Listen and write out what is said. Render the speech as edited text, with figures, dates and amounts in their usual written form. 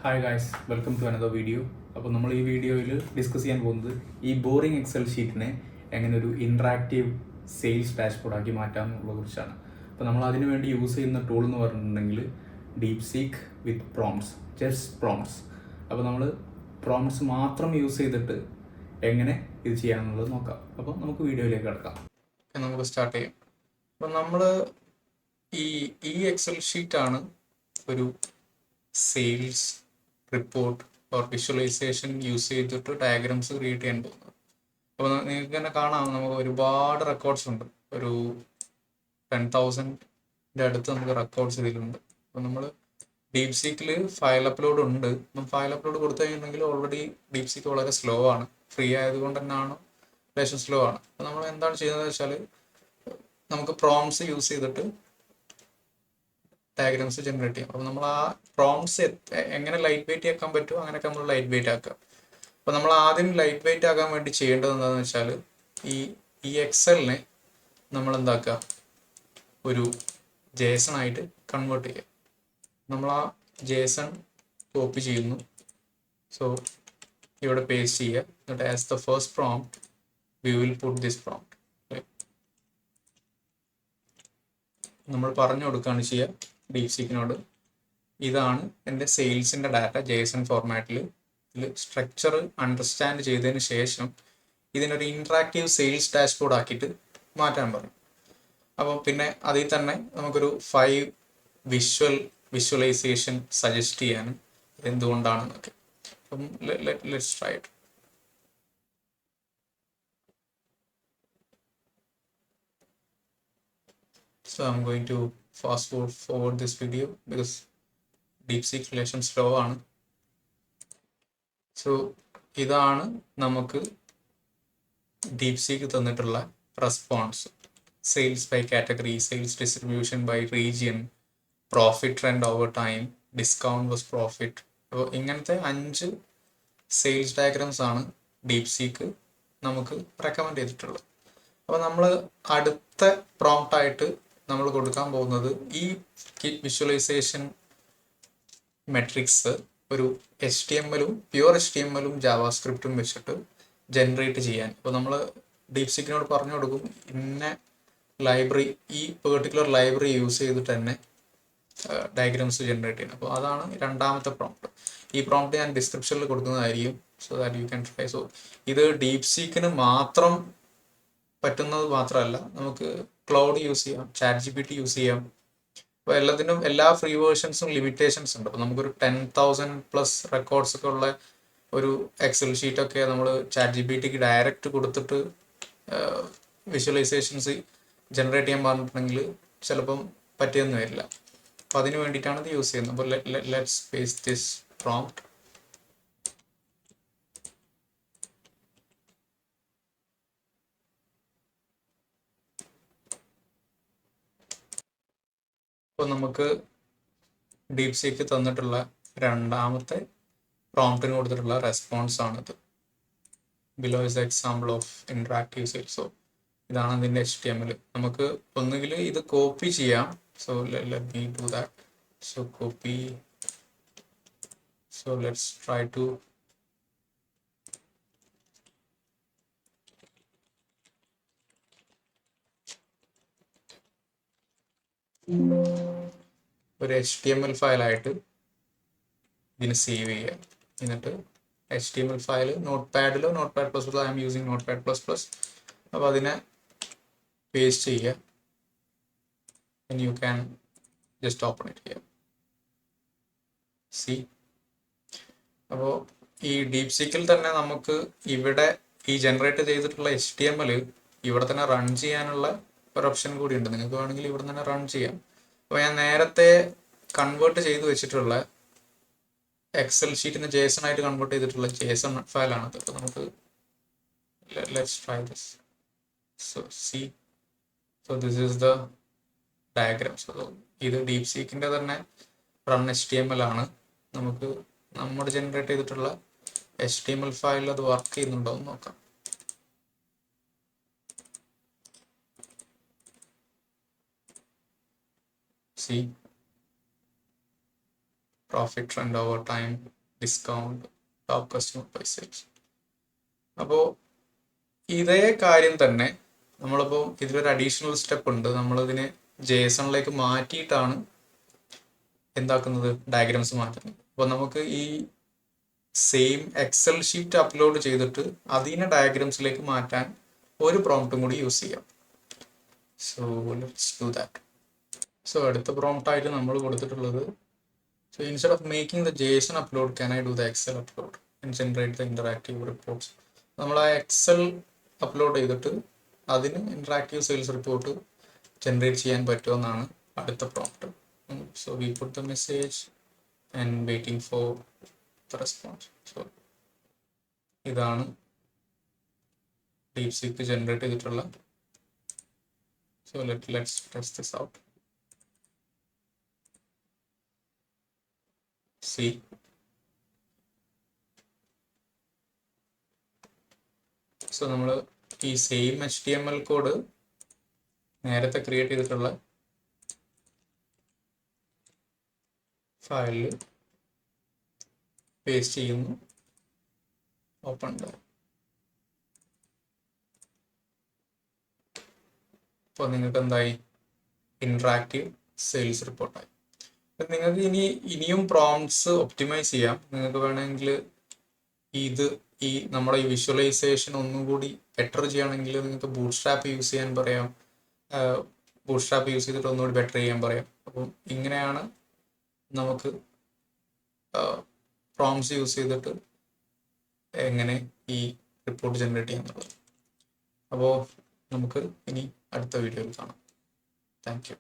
Hi guys, welcome to another video. അപ്പോൾ നമ്മൾ ഈ വീഡിയോയിൽ ഡിസ്കസ് ചെയ്യാൻ പോകുന്നത് ഈ ബോറിംഗ് എക്സൽ ഷീറ്റിനെ എങ്ങനെ ഒരു ഇൻട്രാക്റ്റീവ് സെയിൽസ് ഡാഷ്ബോർഡ് ആക്കി മാറ്റാമെന്നുള്ളതിനെ കുറിച്ചാണ്. അപ്പോൾ നമ്മൾ അതിനു വേണ്ടി യൂസ് ചെയ്യുന്ന ടൂൾ എന്ന് പറഞ്ഞിട്ടുണ്ടെങ്കിൽ ഡീപ് സീക്ക് വിത്ത് പ്രോംപ്റ്റ്സ്, ജസ്റ്റ് പ്രോംപ്റ്റ്സ്. അപ്പോൾ നമ്മൾ പ്രോംപ്റ്റ്സ് മാത്രം യൂസ് ചെയ്തിട്ട് എങ്ങനെ ഇത് ചെയ്യാമെന്നുള്ളത് നോക്കാം. അപ്പോൾ നമുക്ക് വീഡിയോയിലേക്ക് കിടക്കാം. നമുക്ക് സ്റ്റാർട്ട് ചെയ്യാം. അപ്പോൾ നമ്മൾ ഈ ഈ എക്സൽ ഷീറ്റാണ് ഒരു sales report or visualisation use ചെയ്തിട്ട് ഡയഗ്രാംസ് ക്രിയേറ്റ് ചെയ്യാൻ പോകുന്നത്. അപ്പോൾ നിങ്ങൾക്ക് തന്നെ കാണാം, നമുക്ക് ഒരുപാട് റെക്കോർഡ്സ് ഉണ്ട്. ഒരു 10,000-ൻ്റെ അടുത്ത് നമുക്ക് റെക്കോർഡ്സ് ഇതിലുണ്ട്. അപ്പോൾ നമ്മൾ ഡീപ് സീക്കിൽ ഫയൽ അപ്ലോഡ് ഉണ്ട്. അപ്പം ഫയൽ അപ്ലോഡ് കൊടുത്തു കഴിഞ്ഞിട്ടുണ്ടെങ്കിൽ ഓൾറെഡി ഡീപ് സീക്ക് വളരെ സ്ലോ ആണ്. ഫ്രീ ആയതുകൊണ്ട് തന്നെയാണ് ലേശം സ്ലോ ആണ്. അപ്പോൾ നമ്മൾ എന്താണ് ചെയ്യുന്നത് വെച്ചാൽ, നമുക്ക് പ്രോംപ്റ്റ്സ് യൂസ് ചെയ്തിട്ട് ഡയഗ്രാംസ് ജനറേറ്റ് ചെയ്യാം. അപ്പോൾ നമ്മൾ ആ പ്രോംപ്റ്റ്സ് എങ്ങനെ ലൈറ്റ് വെയിറ്റ് ആക്കാൻ പറ്റുമോ അങ്ങനെയൊക്കെ നമ്മൾ ലൈറ്റ് വെയിറ്റ് ആക്കാം. അപ്പോൾ നമ്മൾ ആദ്യം ലൈറ്റ് വെയിറ്റ് ആക്കാൻ വേണ്ടി ചെയ്യേണ്ടത് എന്താണെന്ന് വെച്ചാൽ, ഈ എക്സലിനെ നമ്മൾ എന്താക്കുക, ഒരു ജേസൺ ആയിട്ട് കൺവേർട്ട് ചെയ്യുക. നമ്മൾ ആ ജേസൺ കോപ്പി ചെയ്യുന്നു. സോ ഇവിടെ പേസ്റ്റ് ചെയ്യുക. എന്നിട്ട് as the first prompt we will put this prompt. നമ്മൾ പറഞ്ഞു കൊടുക്കുകയാണ് ചെയ്യുക ഡീപ് സീക്കിനോട്, ഇതാണ് എൻ്റെ സെയിൽസിൻ്റെ ഡാറ്റ ജേസൺ ഫോർമാറ്റിൽ. ഇതിൽ സ്ട്രക്ചർ അണ്ടർസ്റ്റാൻഡ് ചെയ്തതിന് ശേഷം ഇതിനൊരു ഇൻട്രാക്റ്റീവ് സെയിൽസ് ഡാഷ്ബോർഡ് ആക്കിയിട്ട് മാറ്റാൻ പറഞ്ഞു. അപ്പോൾ പിന്നെ അതിൽ തന്നെ നമുക്കൊരു 5 വിഷ്വലൈസേഷൻ സജസ്റ്റ് ചെയ്യാനും എന്തുകൊണ്ടാണെന്നൊക്കെ. അപ്പം let's try it. So I'm going to fast forward this video because DeepSeek relation slow ആണ്. സോ ഇതാണ് നമുക്ക് DeepSeek തന്നിട്ടുള്ള response. Sales by category, sales distribution by region, profit trend over time, discount versus profit. അപ്പോൾ ഇങ്ങനത്തെ 5 sales diagrams ആണ് DeepSeek നമുക്ക് recommend ചെയ്തിട്ടുള്ളത്. അപ്പോൾ നമ്മൾ അടുത്ത പ്രോംപ്റ്റ് ആയിട്ട് നമ്മൾ കൊടുക്കാൻ പോകുന്നത് ഈ വിഷ്വലൈസേഷൻ മെട്രിക്സ് ഒരു പ്യുവർ HTML ജാവാസ്ക്രിപ്റ്റും വെച്ചിട്ട് ജനറേറ്റ് ചെയ്യാൻ. ഇപ്പോൾ നമ്മൾ ഡീപ് സീക്കിനോട് പറഞ്ഞു കൊടുക്കും, ഇന്ന ലൈബ്രറി, ഈ പെർട്ടിക്കുലർ ലൈബ്രറി യൂസ് ചെയ്തിട്ട് തന്നെ ഡയഗ്രാംസ് ജനറേറ്റ് ചെയ്യണം. അപ്പോൾ അതാണ് രണ്ടാമത്തെ പ്രോംപ്റ്റ്. ഈ പ്രോംപ്റ്റ് ഞാൻ ഡിസ്ക്രിപ്ഷനിൽ കൊടുക്കുന്നതായിരിക്കും, so that you can try. So ഇത് ഡീപ് സീക്കിന് മാത്രം പറ്റുന്നത് മാത്രമല്ല, നമുക്ക് ക്ലൗഡ് യൂസ് ചെയ്യാം, ChatGPT യൂസ് ചെയ്യാം. അപ്പോൾ എല്ലാത്തിനും എല്ലാ ഫ്രീ വേർഷൻസും ലിമിറ്റേഷൻസ് ഉണ്ട്. അപ്പോൾ നമുക്കൊരു 10,000+ റെക്കോർഡ്സ് ഒക്കെ ഉള്ള ഒരു എക്സൽ ഷീറ്റൊക്കെ നമ്മൾ ChatGPTക്ക് ഡയറക്റ്റ് കൊടുത്തിട്ട് വിഷ്വലൈസേഷൻസ് ജനറേറ്റ് ചെയ്യാൻ പറഞ്ഞിട്ടുണ്ടെങ്കിൽ ചിലപ്പം പറ്റിയെന്ന് വരില്ല. അപ്പോൾ അതിന് വേണ്ടിയിട്ടാണ് ഇത് യൂസ് ചെയ്യുന്നത്. അപ്പോൾ ലെറ്റ്സ് പേസ്റ്റ് ദിസ് പ്രോംപ്റ്റ്. അപ്പോൾ നമുക്ക് ഡീപ് സീക്ക് തന്നിട്ടുള്ള രണ്ടാമത്തെ പ്രോംപ്റ്റിന് കൊടുത്തിട്ടുള്ള റെസ്പോൺസ് ആണിത്. Below is example of interactive sales. So ഇതാണ് അതിൻ്റെ HTML. നമുക്ക് ഒന്നുകിൽ ഇത് കോപ്പി ചെയ്യാം. So let me do that. So copy. So let's try to ഒരു HTML ഫയലായിട്ട് ഇതിന് സേവ് ചെയ്യുക. എന്നിട്ട് HTML ഫയൽ നോട്ട്പാഡിലോ Notepad++, I am using Notepad++. അപ്പോൾ അതിനെ പേസ്റ്റ് ചെയ്യുക. And you can just open it ചെയ്യുക. സി, അപ്പോൾ ഈ ഡീപ് സീക്കിൽ തന്നെ നമുക്ക് ഇവിടെ ഈ ജനറേറ്റ് ചെയ്തിട്ടുള്ള HTML ഇവിടെ തന്നെ റൺ ചെയ്യാനുള്ള ഒരു ഓപ്ഷൻ കൂടി ഉണ്ട്. നിങ്ങൾക്ക് വേണമെങ്കിൽ ഇവിടെ തന്നെ റൺ ചെയ്യാം. അപ്പോൾ ഞാൻ നേരത്തെ കൺവേർട്ട് ചെയ്ത് വെച്ചിട്ടുള്ള എക്സൽ ഷീറ്റിന് JSON ആയിട്ട് കൺവേർട്ട് ചെയ്തിട്ടുള്ള JSON ഫയലാണത്. അപ്പോൾ നമുക്ക് let's try this. So C, so this is the diagram. So ഇത് ഡീപ് സീക്കിൻ്റെ തന്നെ റൺ HTML ആണ്. നമുക്ക് നമ്മൾ ജനറേറ്റ് ചെയ്തിട്ടുള്ള HTML ഫയൽ അത് വർക്ക് ചെയ്യുന്നുണ്ടോ എന്ന് നോക്കാം. See, profit trend over time, discount, top customer purchase. അപ്പോൾ ഇതേ കാര്യം തന്നെ നമ്മളിപ്പോൾ ഇതിലൊരു അഡീഷണൽ സ്റ്റെപ്പ് ഉണ്ട്. നമ്മളിതിനെ JSON-ലേക്ക് മാറ്റിയിട്ടാണ് എന്താക്കുന്നത്, ഡയഗ്രാംസ് മാറ്റുന്നത്. അപ്പോൾ നമുക്ക് ഈ സെയിം എക്സൽ ഷീറ്റ് അപ്ലോഡ് ചെയ്തിട്ട് അതിനെ ഡയഗ്രാംസിലേക്ക് മാറ്റാൻ ഒരു പ്രോംപ്റ്റും കൂടി യൂസ് ചെയ്യാം. So let's do that. So അടുത്ത പ്രോംപ്റ്റായിട്ട് നമ്മൾ കൊടുത്തിട്ടുള്ളത്, so instead of making the JSON upload can I do the Excel upload and generate the interactive reports. നമ്മൾ ആ എക്സൽ അപ്ലോഡ് ചെയ്തിട്ട് അതിന് ഇന്ററാക്റ്റീവ് സെയിൽസ് റിപ്പോർട്ട് ജനറേറ്റ് ചെയ്യാൻ പറ്റുമെന്നാണ് അടുത്ത prompt. So we put the message and waiting for the response. So ഇതാണ് DeepSeek generate ചെയ്തിട്ടുള്ള. So let's test this out. C so നമ്മൾ ഈ സെയിം HTML കോഡ് നേരത്തെ ക്രിയേറ്റ് ചെയ്തിട്ടുള്ള ഫയലിൽ പേസ്റ്റ് ചെയ്യുന്നു, ഓപ്പൺ. അപ്പോൾ നിങ്ങൾക്ക് എന്തായി, ഇന്ററാക്റ്റീവ് സെയിൽസ് റിപ്പോർട്ടായി. നിങ്ങൾക്ക് ഇനിയും പ്രോംപ്റ്റ്സ് ഒപ്റ്റിമൈസ് ചെയ്യാം. നിങ്ങൾക്ക് വേണമെങ്കിൽ നമ്മുടെ ഈ വിഷ്വലൈസേഷൻ ഒന്നും കൂടി ബെറ്റർ ചെയ്യുകയാണെങ്കിൽ നിങ്ങൾക്ക് ബൂട്ട്സ്ട്രാപ്പ് യൂസ് ചെയ്യാൻ പറയാം. ബൂട്ട്സ്ട്രാപ്പ് യൂസ് ചെയ്തിട്ട് ഒന്നുകൂടി ബെറ്റർ ചെയ്യാൻ പറയാം. അപ്പം ഇങ്ങനെയാണ് നമുക്ക് പ്രോംപ്റ്റ്സ് യൂസ് ചെയ്തിട്ട് എങ്ങനെ ഈ റിപ്പോർട്ട് ജനറേറ്റ് ചെയ്യാന്നുള്ളത്. അപ്പോൾ നമുക്ക് ഇനി അടുത്ത വീഡിയോയിൽ കാണാം. Thank you.